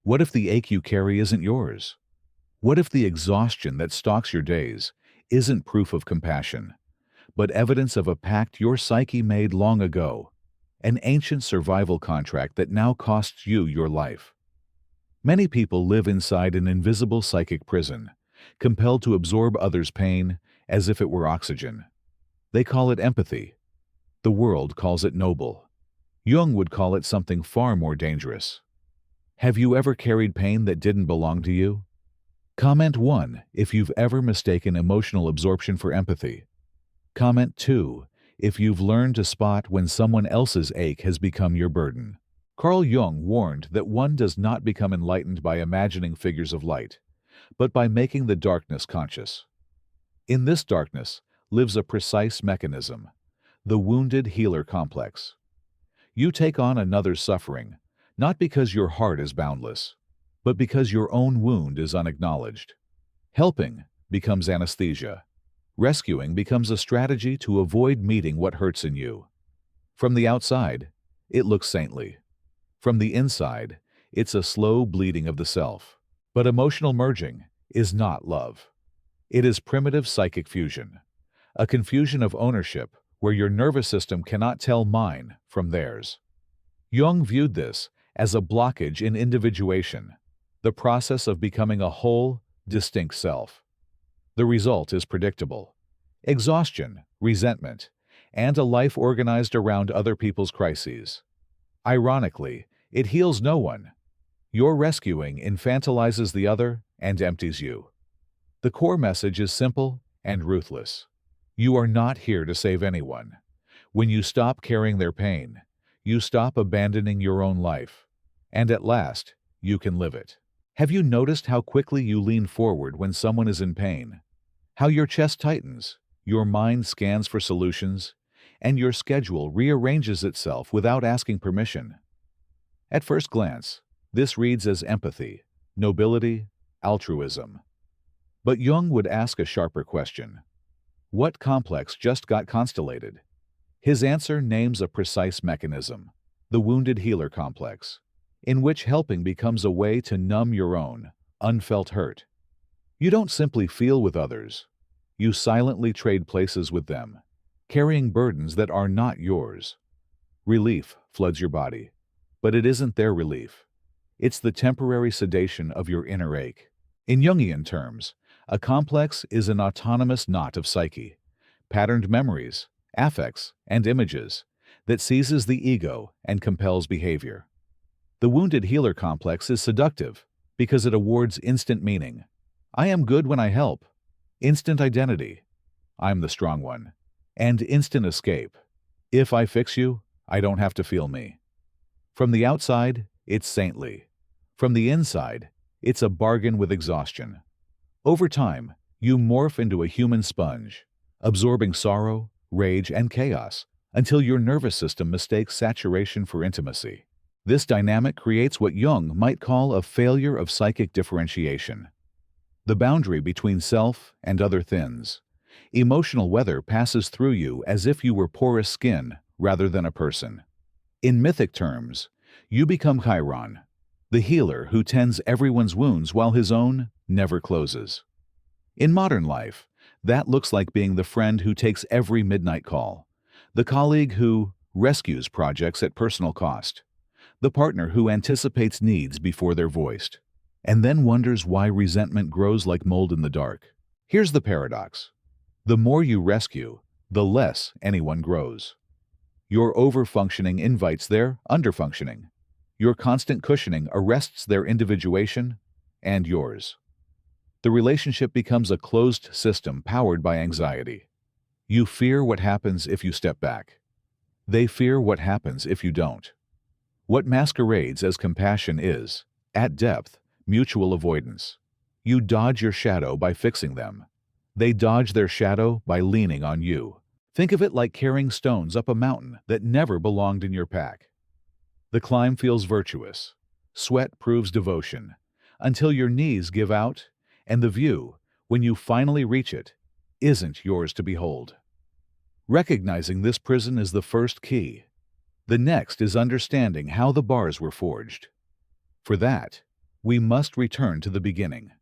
What if the ache you carry isn't yours? What if the exhaustion that stalks your days isn't proof of compassion, but evidence of a pact your psyche made long ago, an ancient survival contract that now costs you your life? Many people live inside an invisible psychic prison, compelled to absorb others' pain as if it were oxygen. They call it empathy. The world calls it noble. Jung would call it something far more dangerous. Have you ever carried pain that didn't belong to you? Comment 1 if you've ever mistaken emotional absorption for empathy. Comment 2 if you've learned to spot when someone else's ache has become your burden. Carl Jung warned that one does not become enlightened by imagining figures of light, but by making the darkness conscious. In this darkness lives a precise mechanism, the wounded healer complex. You take on another's suffering, not because your heart is boundless, but because your own wound is unacknowledged. Helping becomes anesthesia. Rescuing becomes a strategy to avoid meeting what hurts in you. From the outside, it looks saintly. From the inside, it's a slow bleeding of the self. But emotional merging is not love. It is primitive psychic fusion, a confusion of ownership where your nervous system cannot tell mine from theirs. Jung viewed this as a blockage in individuation, the process of becoming a whole, distinct self. The result is predictable: exhaustion, resentment, and a life organized around other people's crises. Ironically, it heals no one. Your rescuing infantilizes the other and empties you. The core message is simple and ruthless. You are not here to save anyone. When you stop carrying their pain, you stop abandoning your own life, and at last, you can live it. Have you noticed how quickly you lean forward when someone is in pain? How your chest tightens, your mind scans for solutions, and your schedule rearranges itself without asking permission? At first glance, this reads as empathy, nobility, altruism. But Jung would ask a sharper question. What complex just got constellated? His answer names a precise mechanism, the wounded healer complex, in which helping becomes a way to numb your own, unfelt hurt. You don't simply feel with others. You silently trade places with them, carrying burdens that are not yours. Relief floods your body, but it isn't their relief. It's the temporary sedation of your inner ache. In Jungian terms, a complex is an autonomous knot of psyche, patterned memories, affects, and images that seizes the ego and compels behavior. The wounded healer complex is seductive because it awards instant meaning. I am good when I help. Instant identity. I'm the strong one. And instant escape. If I fix you, I don't have to feel me. From the outside, it's saintly. From the inside, it's a bargain with exhaustion. Over time, you morph into a human sponge, absorbing sorrow, rage, and chaos until your nervous system mistakes saturation for intimacy. This dynamic creates what Jung might call a failure of psychic differentiation. The boundary between self and other thins. Emotional weather passes through you as if you were porous skin rather than a person. In mythic terms, you become Chiron, the healer who tends everyone's wounds while his own never closes. In modern life, that looks like being the friend who takes every midnight call, the colleague who rescues projects at personal cost, the partner who anticipates needs before they're voiced, and then wonders why resentment grows like mold in the dark. Here's the paradox. The more you rescue, the less anyone grows. Your overfunctioning invites their underfunctioning. Your constant cushioning arrests their individuation and yours. The relationship becomes a closed system powered by anxiety. You fear what happens if you step back. They fear what happens if you don't. What masquerades as compassion is, at depth, mutual avoidance. You dodge your shadow by fixing them. They dodge their shadow by leaning on you. Think of it like carrying stones up a mountain that never belonged in your pack. The climb feels virtuous. Sweat proves devotion, until your knees give out, and the view, when you finally reach it, isn't yours to behold. Recognizing this prison is the first key. The next is understanding how the bars were forged. For that, We must return to the beginning,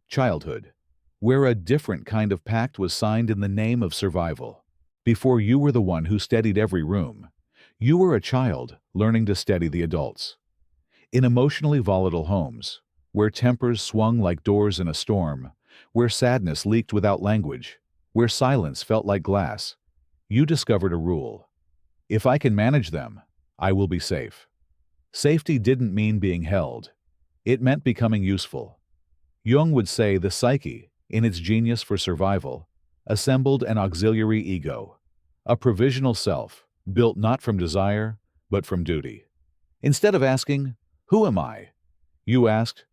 childhood, where a different kind of pact was signed in the name of survival. Before you were the one who steadied every room, you were a child learning to steady the adults. In emotionally volatile homes, where tempers swung like doors in a storm, where sadness leaked without language, where silence felt like glass, you discovered a rule. If I can manage them, I will be safe. Safety didn't mean being held. It meant becoming useful. Jung would say the psyche, in its genius for survival, assembled an auxiliary ego, a provisional self, built not from desire, but from duty. Instead of asking, "Who am I?" you asked,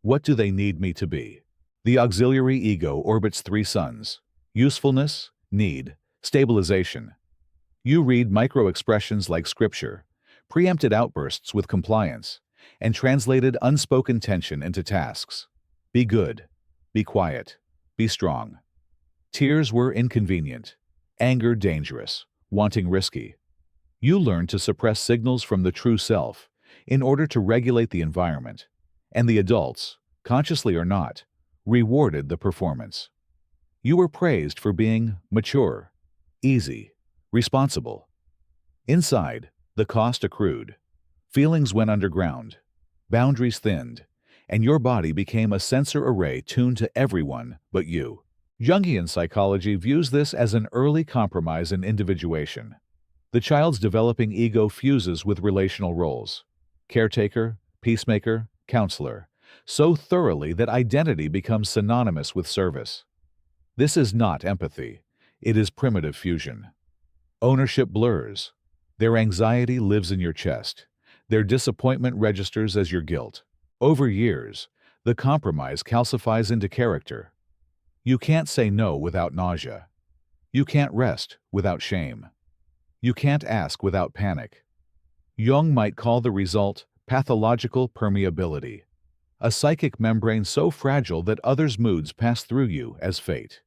"What do they need me to be?" The auxiliary ego orbits three suns: usefulness, need, stabilization. You read micro-expressions like scripture, preempted outbursts with compliance, and translated unspoken tension into tasks. Be good, be quiet, be strong. Tears were inconvenient, anger dangerous, wanting risky. You learned to suppress signals from the true self in order to regulate the environment, and the adults, consciously or not, rewarded the performance. You were praised for being mature, easy, responsible. Inside, the cost accrued. Feelings went underground, boundaries thinned, and your body became a sensor array tuned to everyone but you. Jungian psychology views this as an early compromise in individuation. The child's developing ego fuses with relational roles: caretaker, peacemaker, counselor, so thoroughly that identity becomes synonymous with service. This is not empathy. It is primitive fusion. Ownership blurs. Their anxiety lives in your chest. Their disappointment registers as your guilt. Over years, the compromise calcifies into character. You can't say no without nausea. You can't rest without shame. You can't ask without panic. Jung might call the result pathological permeability, a psychic membrane so fragile that others' moods pass through you as fate.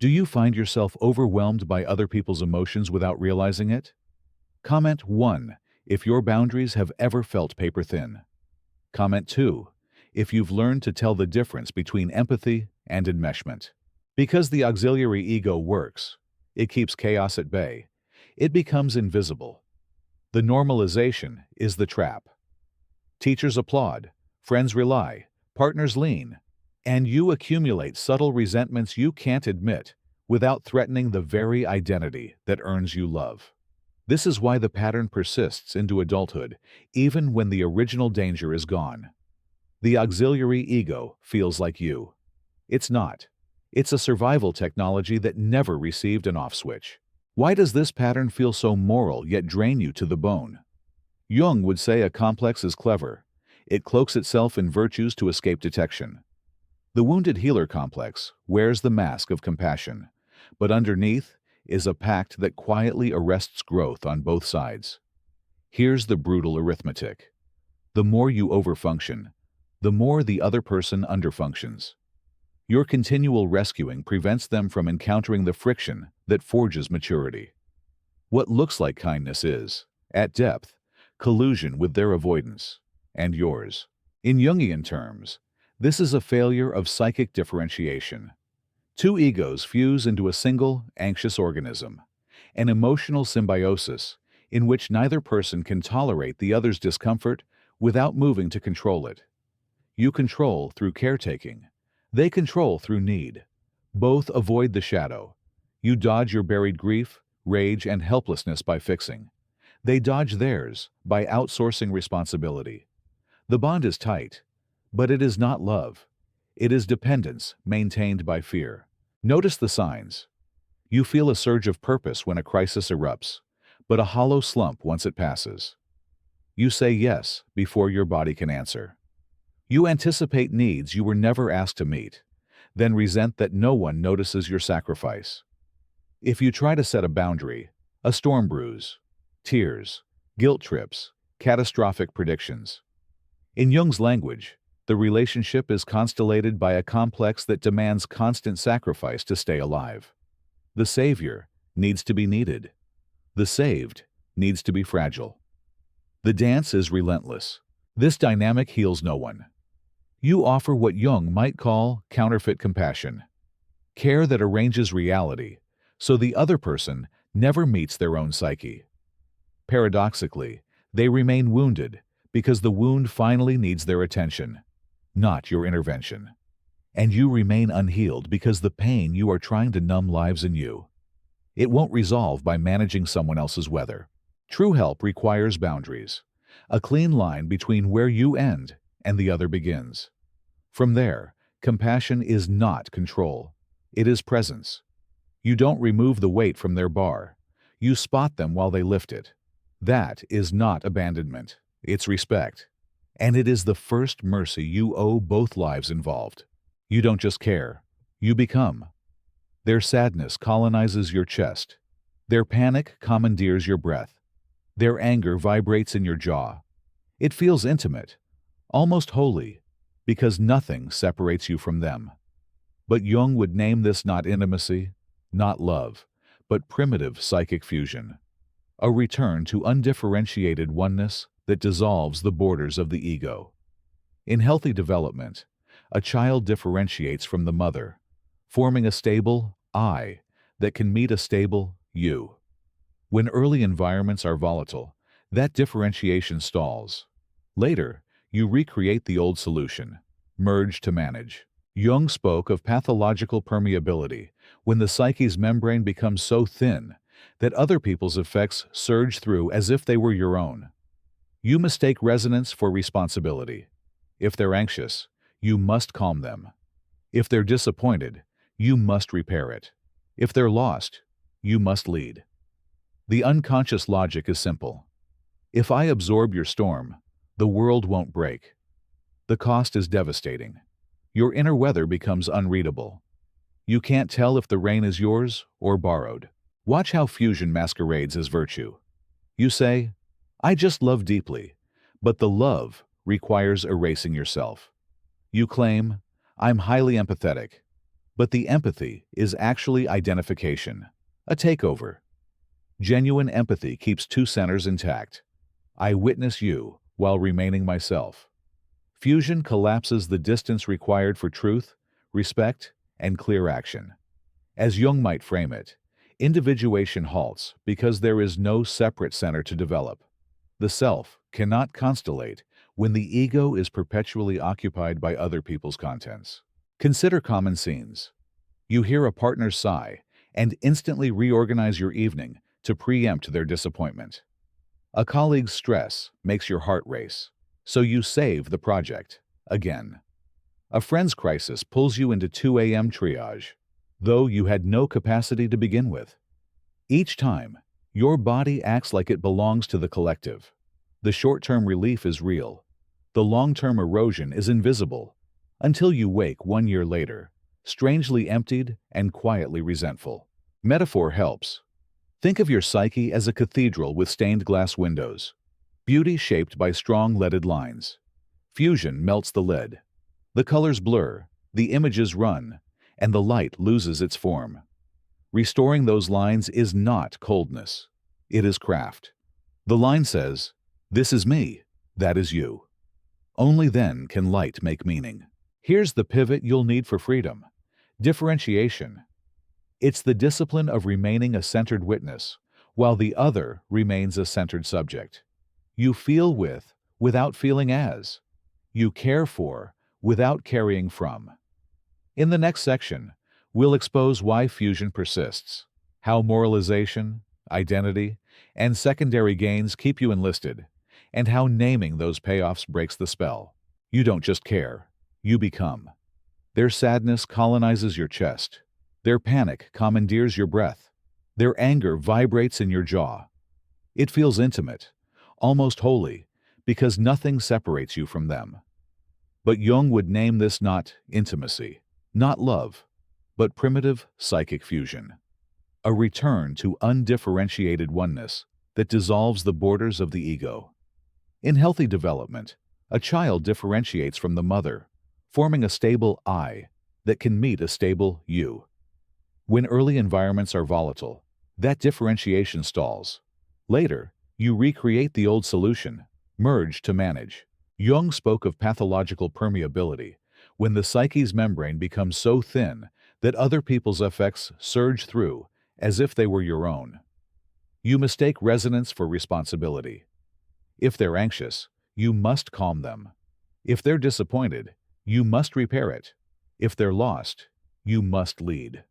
Do you find yourself overwhelmed by other people's emotions without realizing it? Comment 1 if your boundaries have ever felt paper thin. Comment 2 if you've learned to tell the difference between empathy and enmeshment. Because the auxiliary ego works, it keeps chaos at bay. It becomes invisible. The normalization is the trap. Teachers applaud, friends rely, partners lean, and you accumulate subtle resentments you can't admit without threatening the very identity that earns you love. This is why the pattern persists into adulthood, even when the original danger is gone. The auxiliary ego feels like you. It's not. It's a survival technology that never received an off switch. Why does this pattern feel so moral yet drain you to the bone? Jung would say a complex is clever. It cloaks itself in virtues to escape detection. The wounded healer complex wears the mask of compassion, but underneath is a pact that quietly arrests growth on both sides. Here's the brutal arithmetic. The more you overfunction, the more the other person underfunctions. Your continual rescuing prevents them from encountering the friction that forges maturity. What looks like kindness is, at depth, collusion with their avoidance, and yours. In Jungian terms, this is a failure of psychic differentiation. Two egos fuse into a single, anxious organism, an emotional symbiosis in which neither person can tolerate the other's discomfort without moving to control it. You control through caretaking. They control through need. Both avoid the shadow. You dodge your buried grief, rage, and helplessness by fixing. They dodge theirs by outsourcing responsibility. The bond is tight, but it is not love. It is dependence maintained by fear. Notice the signs. You feel a surge of purpose when a crisis erupts, but a hollow slump once it passes. You say yes before your body can answer. You anticipate needs you were never asked to meet, then resent that no one notices your sacrifice. If you try to set a boundary, a storm brews, tears, guilt trips, catastrophic predictions. In Jung's language, the relationship is constellated by a complex that demands constant sacrifice to stay alive. The savior needs to be needed. The saved needs to be fragile. The dance is relentless. This dynamic heals no one. You offer what Jung might call counterfeit compassion, care that arranges reality so the other person never meets their own psyche. Paradoxically, they remain wounded because the wound finally needs their attention, not your intervention. And you remain unhealed because the pain you are trying to numb lives in you. It won't resolve by managing someone else's weather. True help requires boundaries, a clean line between where you end and the other begins. From there, compassion is not control. It is presence. You don't remove the weight from their bar. You spot them while they lift it. That is not abandonment. It's respect. And it is the first mercy you owe both lives involved. You don't just care. You become. Their sadness colonizes your chest. Their panic commandeers your breath. Their anger vibrates in your jaw. It feels intimate, almost holy, because nothing separates you from them. But Jung would name this not intimacy, not love, but primitive psychic fusion. A return to undifferentiated oneness that dissolves the borders of the ego. In healthy development, a child differentiates from the mother, forming a stable I that can meet a stable you. When early environments are volatile, that differentiation stalls. Later, you recreate the old solution, merge to manage. Jung spoke of pathological permeability, when the psyche's membrane becomes so thin that other people's effects surge through as if they were your own. You mistake resonance for responsibility. If they're anxious, you must calm them. If they're disappointed, you must repair it. If they're lost, you must lead. The unconscious logic is simple. If I absorb your storm, the world won't break. The cost is devastating. Your inner weather becomes unreadable. You can't tell if the rain is yours or borrowed. Watch how fusion masquerades as virtue. You say, I just love deeply, but the love requires erasing yourself. You claim, I'm highly empathetic, but the empathy is actually identification, a takeover. Genuine empathy keeps two centers intact. I witness you while remaining myself. Fusion collapses the distance required for truth, respect, and clear action. As Jung might frame it, individuation halts because there is no separate center to develop. The self cannot constellate when the ego is perpetually occupied by other people's contents. Consider common scenes. You hear a partner's sigh and instantly reorganize your evening to preempt their disappointment. A colleague's stress makes your heart race, so you save the project again. A friend's crisis pulls you into 2 a.m. triage, though you had no capacity to begin with. Each time, your body acts like it belongs to the collective. The short-term relief is real. The long-term erosion is invisible, until you wake 1 year later, strangely emptied and quietly resentful. Metaphor helps. Think of your psyche as a cathedral with stained glass windows, beauty shaped by strong leaded lines. Fusion melts the lead. The colors blur, the images run, and the light loses its form. Restoring those lines is not coldness. It is craft. The line says, this is me, that is you. Only then can light make meaning. Here's the pivot you'll need for freedom. Differentiation. It's the discipline of remaining a centered witness, while the other remains a centered subject. You feel with, without feeling as. You care for, without carrying from. In the next section, we'll expose why fusion persists, how moralization, identity, and secondary gains keep you enlisted, and how naming those payoffs breaks the spell. You don't just care, you become. Their sadness colonizes your chest. Their panic commandeers your breath. Their anger vibrates in your jaw. It feels intimate, almost holy, because nothing separates you from them. But Jung would name this not intimacy, not love, but primitive psychic fusion. A return to undifferentiated oneness that dissolves the borders of the ego. In healthy development, a child differentiates from the mother, forming a stable I that can meet a stable you. When early environments are volatile, that differentiation stalls. Later, you recreate the old solution, merge to manage. Jung spoke of pathological permeability, when the psyche's membrane becomes so thin that other people's effects surge through as if they were your own. You mistake resonance for responsibility. If they're anxious, you must calm them. If they're disappointed, you must repair it. If they're lost, you must lead.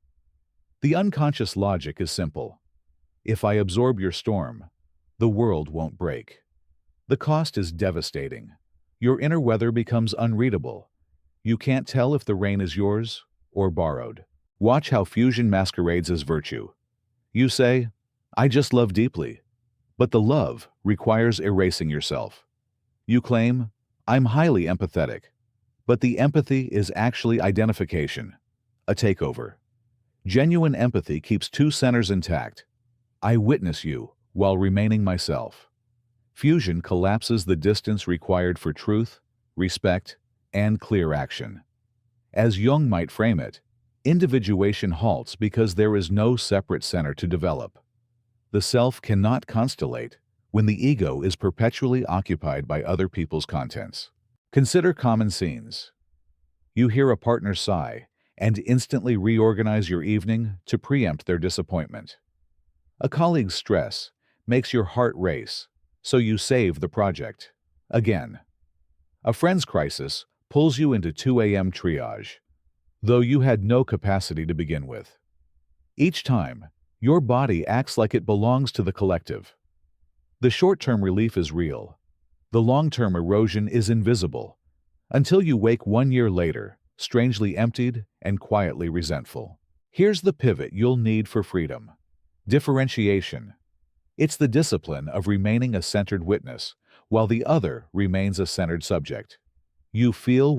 The unconscious logic is simple. If I absorb your storm, the world won't break. The cost is devastating. Your inner weather becomes unreadable. You can't tell if the rain is yours or borrowed. Watch how fusion masquerades as virtue. You say, I just love deeply. But the love requires erasing yourself. You claim, I'm highly empathetic. But the empathy is actually identification, a takeover. Genuine empathy keeps two centers intact. I witness you while remaining myself. Fusion collapses the distance required for truth, respect, and clear action. As Jung might frame it, individuation halts because there is no separate center to develop. The self cannot constellate when the ego is perpetually occupied by other people's contents. Consider common scenes. You hear a partner sigh and instantly reorganize your evening to preempt their disappointment. A colleague's stress makes your heart race, so you save the project. Again. A friend's crisis pulls you into 2 a.m. triage, though you had no capacity to begin with. Each time, your body acts like it belongs to the collective. The short-term relief is real. The long-term erosion is invisible, until you wake 1 year later, strangely emptied and quietly resentful. Here's the pivot you'll need for freedom. Differentiation. It's the discipline of remaining a centered witness, while the other remains a centered subject. You feel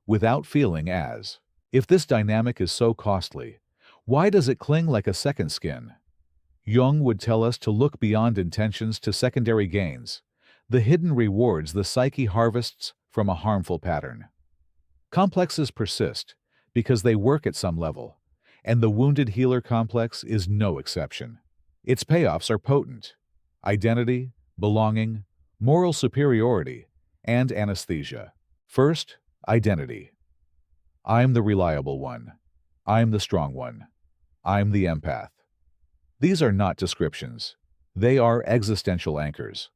without feeling as. If this dynamic is so costly, why does it cling like a second skin? Jung would tell us to look beyond intentions to secondary gains, the hidden rewards the psyche harvests from a harmful pattern. Complexes persist because they work at some level, and the wounded healer complex is no exception. Its payoffs are potent: identity, belonging, moral superiority, and anesthesia. First, identity. I'm the reliable one. I'm the strong one. I'm the empath. These are not descriptions. They are existential anchors.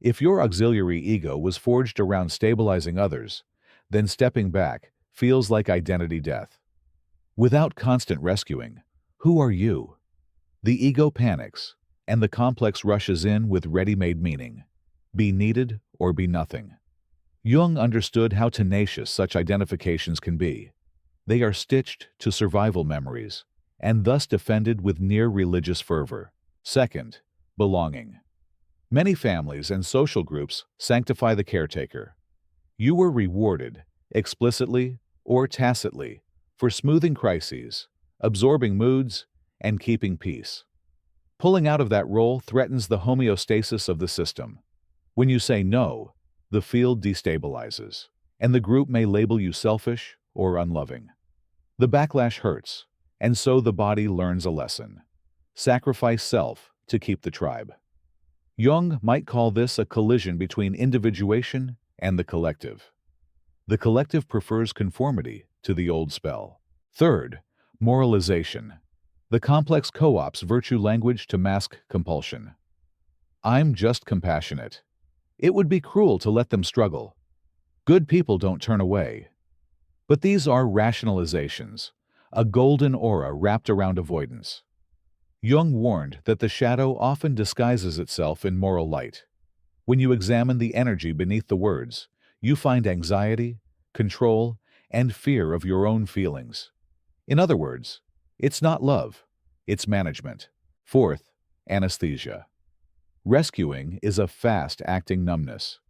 If your auxiliary ego was forged around stabilizing others, then stepping back feels like identity death. Without constant rescuing, who are you? The ego panics, and the complex rushes in with ready-made meaning. Be needed or be nothing. Jung understood how tenacious such identifications can be. They are stitched to survival memories, and thus defended with near-religious fervor. Second, belonging. Many families and social groups sanctify the caretaker. You were rewarded, explicitly or tacitly, for smoothing crises, absorbing moods, and keeping peace. Pulling out of that role threatens the homeostasis of the system. When you say no, the field destabilizes, and the group may label you selfish or unloving. The backlash hurts, and so the body learns a lesson. Sacrifice self to keep the tribe. Jung might call this a collision between individuation and the collective. The collective prefers conformity to the old spell. Third, moralization. The complex co-opts virtue language to mask compulsion. I'm just compassionate. It would be cruel to let them struggle. Good people don't turn away. But these are rationalizations, a golden aura wrapped around avoidance. Jung warned that the shadow often disguises itself in moral light. When you examine the energy beneath the words, you find anxiety, control, and fear of your own feelings. In other words, it's not love, it's management. Fourth, anesthesia. Rescuing is a fast-acting numbness.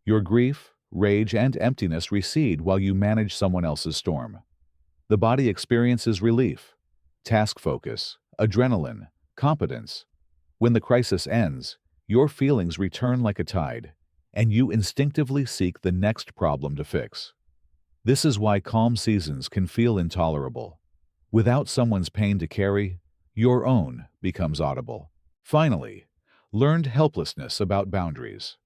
Your grief, rage, and emptiness recede while you manage someone else's storm. The body experiences relief, task focus, adrenaline, competence. When the crisis ends, your feelings return like a tide, and you instinctively seek the next problem to fix. This is why calm seasons can feel intolerable. Without someone's pain to carry, your own becomes audible. Finally, learned helplessness about boundaries.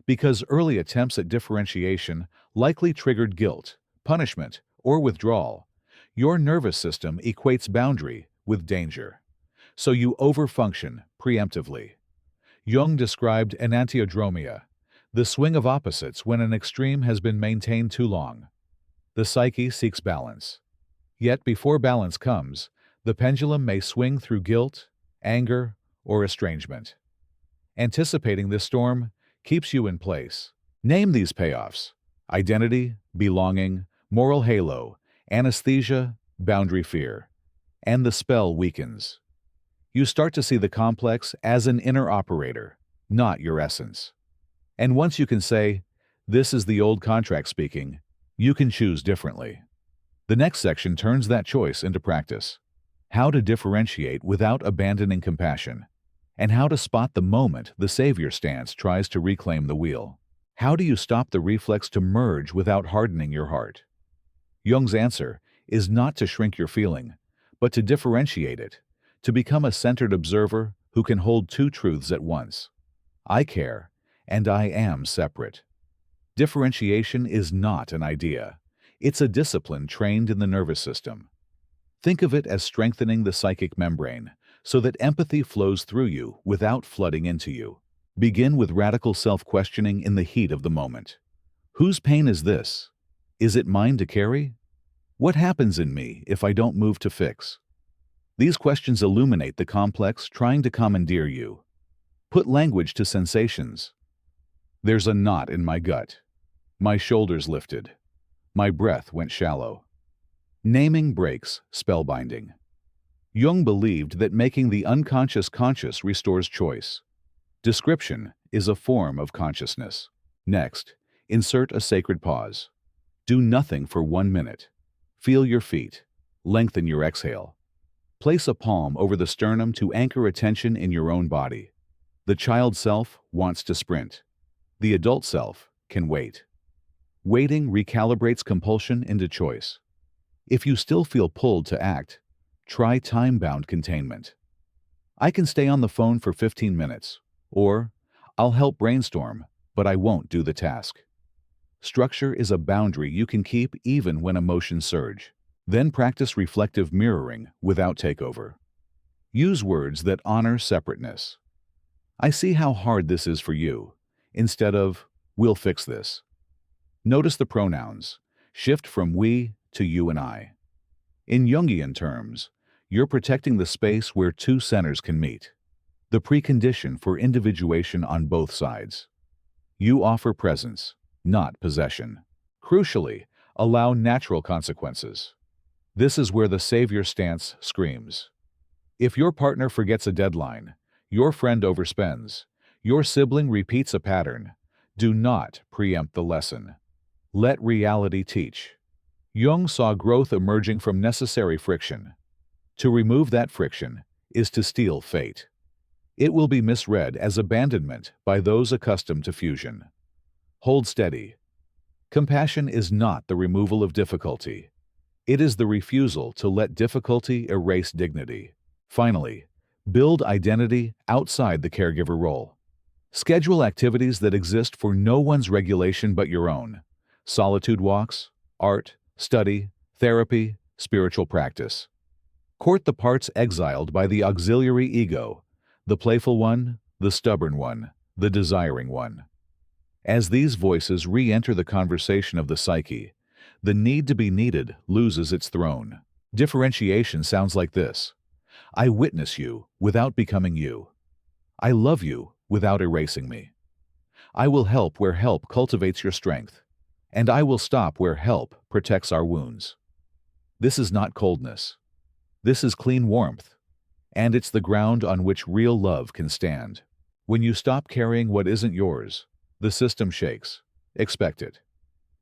because early attempts at differentiation likely triggered guilt, punishment, or withdrawal. Your nervous system equates boundary with danger, so you overfunction preemptively. Jung described enantiodromia, the swing of opposites when an extreme has been maintained too long. The psyche seeks balance. Yet before balance comes, the pendulum may swing through guilt, anger, or estrangement. Anticipating this storm keeps you in place. Name these payoffs: identity, belonging, moral halo, anesthesia, boundary fear. And the spell weakens. You start to see the complex as an inner operator, not your essence. And once you can say, "This is the old contract speaking," you can choose differently. The next section turns that choice into practice. How to differentiate without abandoning compassion, and how to spot the moment the savior stance tries to reclaim the wheel. How do you stop the reflex to merge without hardening your heart? Jung's answer is not to shrink your feeling, but to differentiate it, to become a centered observer who can hold two truths at once. I care, and I am separate. Differentiation is not an idea. It's a discipline trained in the nervous system. Think of it as strengthening the psychic membrane so that empathy flows through you without flooding into you. Begin with radical self-questioning in the heat of the moment. Whose pain is this? Is it mine to carry? What happens in me if I don't move to fix? These questions illuminate the complex trying to commandeer you. Put language to sensations. There's a knot in my gut. My shoulders lifted. My breath went shallow. Naming breaks spellbinding. Jung believed that making the unconscious conscious restores choice. Description is a form of consciousness. Next, insert a sacred pause. Do nothing for 1 minute. Feel your feet. Lengthen your exhale. Place a palm over the sternum to anchor attention in your own body. The child self wants to sprint. The adult self can wait. Waiting recalibrates compulsion into choice. If you still feel pulled to act, try time-bound containment. I can stay on the phone for 15 minutes, or I'll help brainstorm, but I won't do the task. Structure is a boundary you can keep even when emotions surge. Then practice reflective mirroring without takeover. Use words that honor separateness. I see how hard this is for you, instead of, we'll fix this. Notice the pronouns. Shift from we to you and I. In Jungian terms, you're protecting the space where two centers can meet, the precondition for individuation on both sides. You offer presence, not possession. Crucially, allow natural consequences. This is where the savior stance screams. If your partner forgets a deadline, your friend overspends, your sibling repeats a pattern, do not preempt the lesson. Let reality teach. Jung saw growth emerging from necessary friction. To remove that friction is to steal fate. It will be misread as abandonment by those accustomed to fusion. Hold steady. Compassion is not the removal of difficulty. It is the refusal to let difficulty erase dignity. Finally, build identity outside the caregiver role. Schedule activities that exist for no one's regulation but your own. Solitude walks, art, study, therapy, spiritual practice. Court the parts exiled by the auxiliary ego, the playful one, the stubborn one, the desiring one. As these voices re-enter the conversation of the psyche, the need to be needed loses its throne. Differentiation sounds like this. I witness you without becoming you. I love you without erasing me. I will help where help cultivates your strength, and I will stop where help protects our wounds. This is not coldness. This is clean warmth, and it's the ground on which real love can stand. When you stop carrying what isn't yours, the system shakes. Expect it.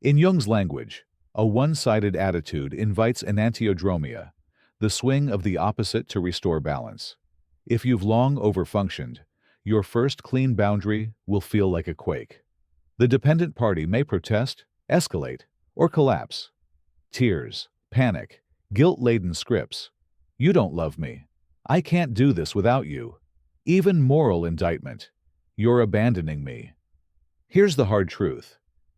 In Jung's language, a one-sided attitude invites enantiodromia, the swing of the opposite to restore balance. If you've long overfunctioned, your first clean boundary will feel like a quake. The dependent party may protest, escalate, or collapse. Tears, panic, guilt-laden scripts. You don't love me. I can't do this without you. Even moral indictment. You're abandoning me. Here's the hard truth.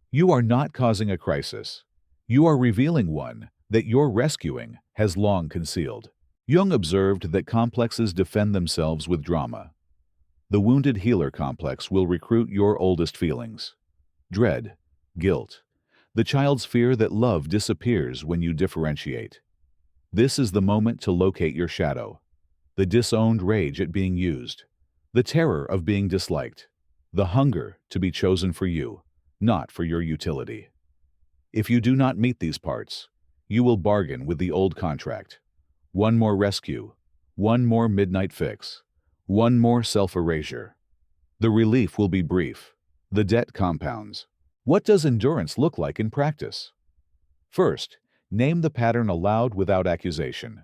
You are not causing a crisis. You are revealing one that your rescuing has long concealed. Jung observed that complexes defend themselves with drama. The wounded healer complex will recruit your oldest feelings: dread, guilt, the child's fear that love disappears when you differentiate. This is the moment to locate your shadow, the disowned rage at being used, the terror of being disliked, the hunger to be chosen for you, not for your utility. If you do not meet these parts, you will bargain with the old contract. One more rescue, one more midnight fix, one more self-erasure. The relief will be brief. The debt compounds. What does endurance look like in practice? First, name the pattern aloud without accusation.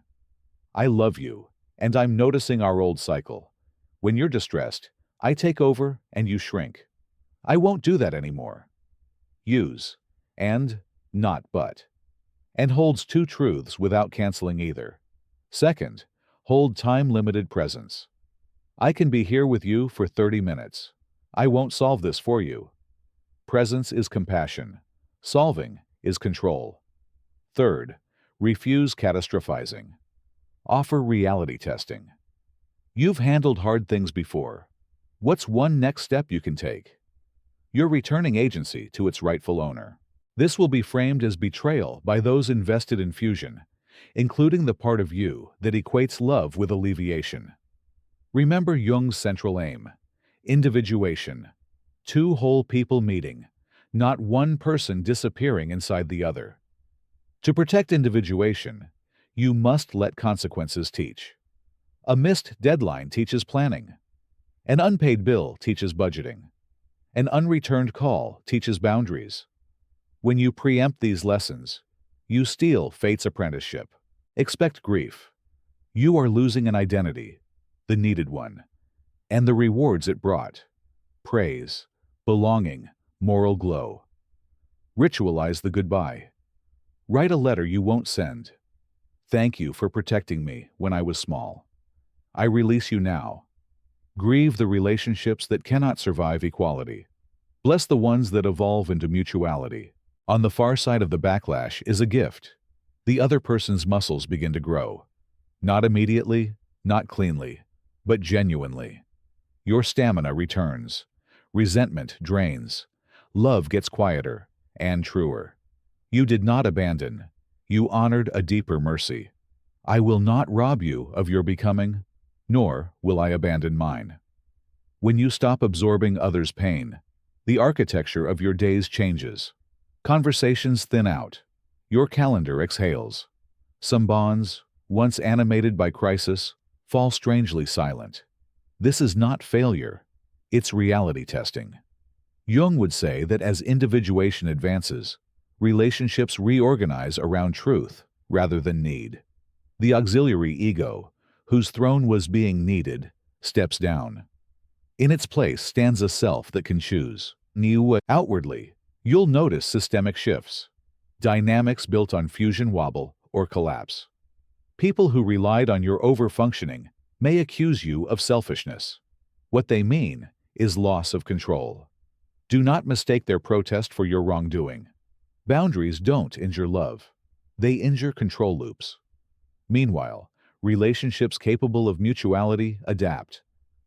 I love you, and I'm noticing our old cycle. When you're distressed, I take over and you shrink. I won't do that anymore. Use and, not but. And holds two truths without canceling either. Second, hold time-limited presence. I can be here with you for 30 minutes. I won't solve this for you. Presence is compassion. Solving is control. Third, refuse catastrophizing. Offer reality testing. You've handled hard things before. What's one next step you can take? You're returning agency to its rightful owner. This will be framed as betrayal by those invested in fusion, including the part of you that equates love with alleviation. Remember Jung's central aim: individuation. Two whole people meeting, not one person disappearing inside the other. To protect individuation, you must let consequences teach. A missed deadline teaches planning. An unpaid bill teaches budgeting. An unreturned call teaches boundaries. When you preempt these lessons, you steal fate's apprenticeship. Expect grief. You are losing an identity, the needed one, and the rewards it brought: praise, belonging, moral glow. Ritualize the goodbye. Write a letter you won't send. Thank you for protecting me when I was small. I release you now. Grieve the relationships that cannot survive equality. Bless the ones that evolve into mutuality. On the far side of the backlash is a gift. The other person's muscles begin to grow. Not immediately, not cleanly, but genuinely. Your stamina returns. Resentment drains. Love gets quieter and truer. You did not abandon. You honored a deeper mercy. I will not rob you of your becoming, nor will I abandon mine. When you stop absorbing others' pain, the architecture of your days changes. Conversations thin out. Your calendar exhales. Some bonds, once animated by crisis, fall strangely silent. This is not failure. It's reality testing. Jung would say that as individuation advances, relationships reorganize around truth rather than need. The auxiliary ego, whose throne was being needed, steps down. In its place stands a self that can choose. Outwardly, you'll notice systemic shifts, dynamics built on fusion wobble or collapse. People who relied on your overfunctioning may accuse you of selfishness. What they mean is loss of control. Do not mistake their protest for your wrongdoing. Boundaries don't injure love. They injure control loops. Meanwhile, relationships capable of mutuality adapt.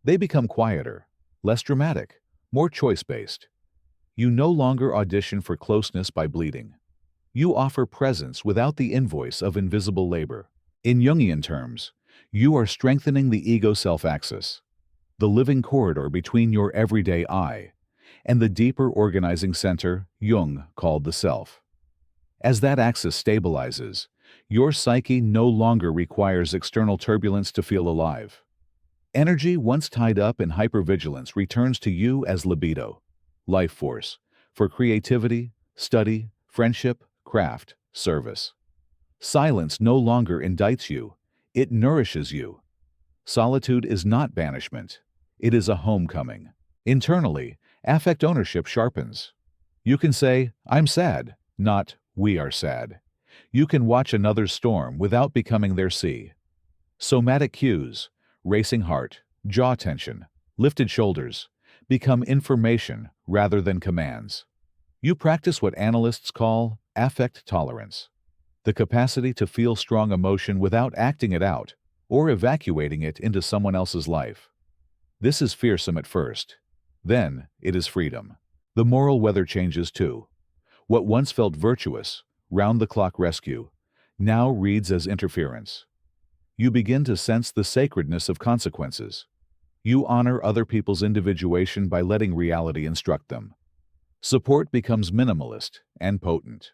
They become quieter, less dramatic, more choice-based. You no longer audition for closeness by bleeding. You offer presence without the invoice of invisible labor. In Jungian terms, you are strengthening the ego self-axis, the living corridor between your everyday I and the deeper organizing center Jung called the self. As that axis stabilizes, your psyche no longer requires external turbulence to feel alive. Energy once tied up in hypervigilance returns to you as libido, life force, for creativity, study, friendship, craft, service. Silence no longer indicts you, it nourishes you. Solitude is not banishment, it is a homecoming. Internally, affect ownership sharpens. You can say, I'm sad, not, we are sad. You can watch another's storm without becoming their sea. Somatic cues, racing heart, jaw tension, lifted shoulders, become information rather than commands. You practice what analysts call affect tolerance, the capacity to feel strong emotion without acting it out or evacuating it into someone else's life. This is fearsome at first. Then it is freedom. The moral weather changes too. What once felt virtuous, round-the-clock rescue, now reads as interference. You begin to sense the sacredness of consequences. You honor other people's individuation by letting reality instruct them. Support becomes minimalist and potent.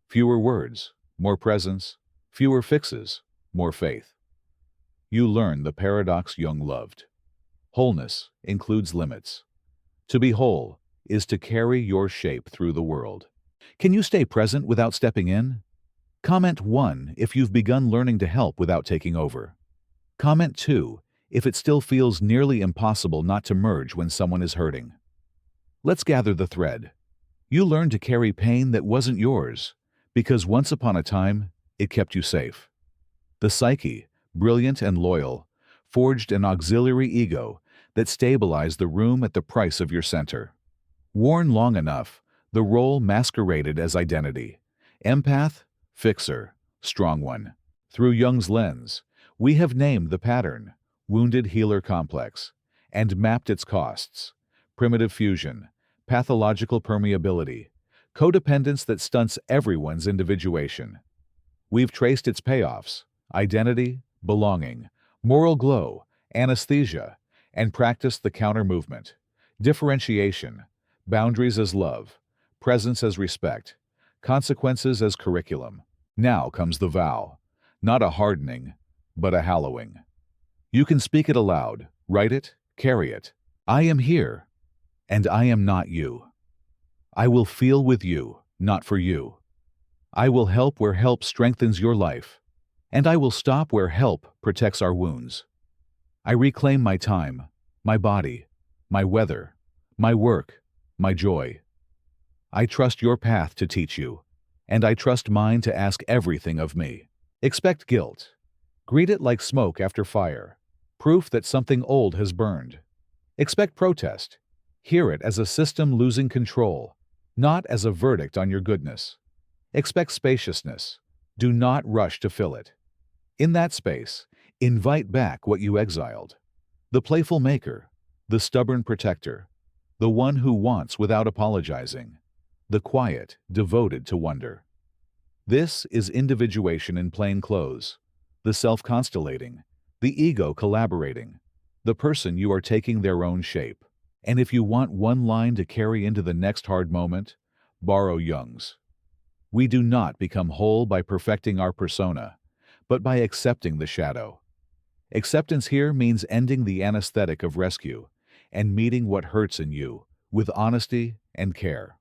Fewer words, more presence, fewer fixes, more faith. You learn the paradox Jung loved. Wholeness includes limits. To be whole is to carry your shape through the world. Can you stay present without stepping in? Comment 1 if you've begun learning to help without taking over. Comment 2 if it still feels nearly impossible not to merge when someone is hurting. Let's gather the thread. You learned to carry pain that wasn't yours, because once upon a time, it kept you safe. The psyche, brilliant and loyal, forged an auxiliary ego that stabilized the room at the price of your center. Worn long enough, the role masqueraded as identity. Empath, fixer, strong one. Through Jung's lens, we have named the pattern, wounded healer complex, and mapped its costs. Primitive fusion, pathological permeability, codependence that stunts everyone's individuation. We've traced its payoffs, identity, belonging, moral glow, anesthesia, and practiced the counter-movement, differentiation, boundaries as love, presence as respect, consequences as curriculum. Now comes the vow, not a hardening, but a hallowing. You can speak it aloud, write it, carry it. I am here, and I am not you. I will feel with you, not for you. I will help where help strengthens your life, and I will stop where help protects our wounds. I reclaim my time, my body, my weather, my work, my joy. I trust your path to teach you, and I trust mine to ask everything of me. Expect guilt. Greet it like smoke after fire, proof that something old has burned. Expect protest. Hear it as a system losing control, not as a verdict on your goodness. Expect spaciousness. Do not rush to fill it. In that space, invite back what you exiled. The playful maker, the stubborn protector, the one who wants without apologizing, the quiet, devoted to wonder. This is individuation in plain clothes, the self-constellating, the ego collaborating, the person you are taking their own shape. And if you want one line to carry into the next hard moment, borrow Jung's. We do not become whole by perfecting our persona, but by accepting the shadow. Acceptance here means ending the anesthetic of rescue and meeting what hurts in you with honesty and care.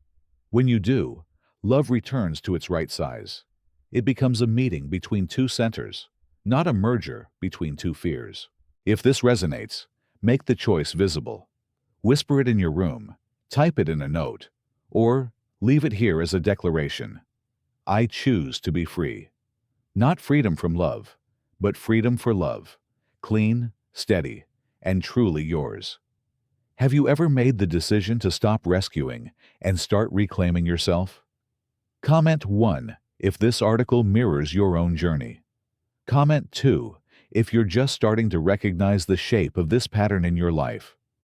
When you do, love returns to its right size. It becomes a meeting between two centers, not a merger between two fears. If this resonates, make the choice visible. Whisper it in your room, type it in a note, or leave it here as a declaration. I choose to be free. Not freedom from love, but freedom for love. Clean, steady, and truly yours. Have you ever made the decision to stop rescuing and start reclaiming yourself? Comment 1 if this article mirrors your own journey. Comment 2 if you're just starting to recognize the shape of this pattern in your life.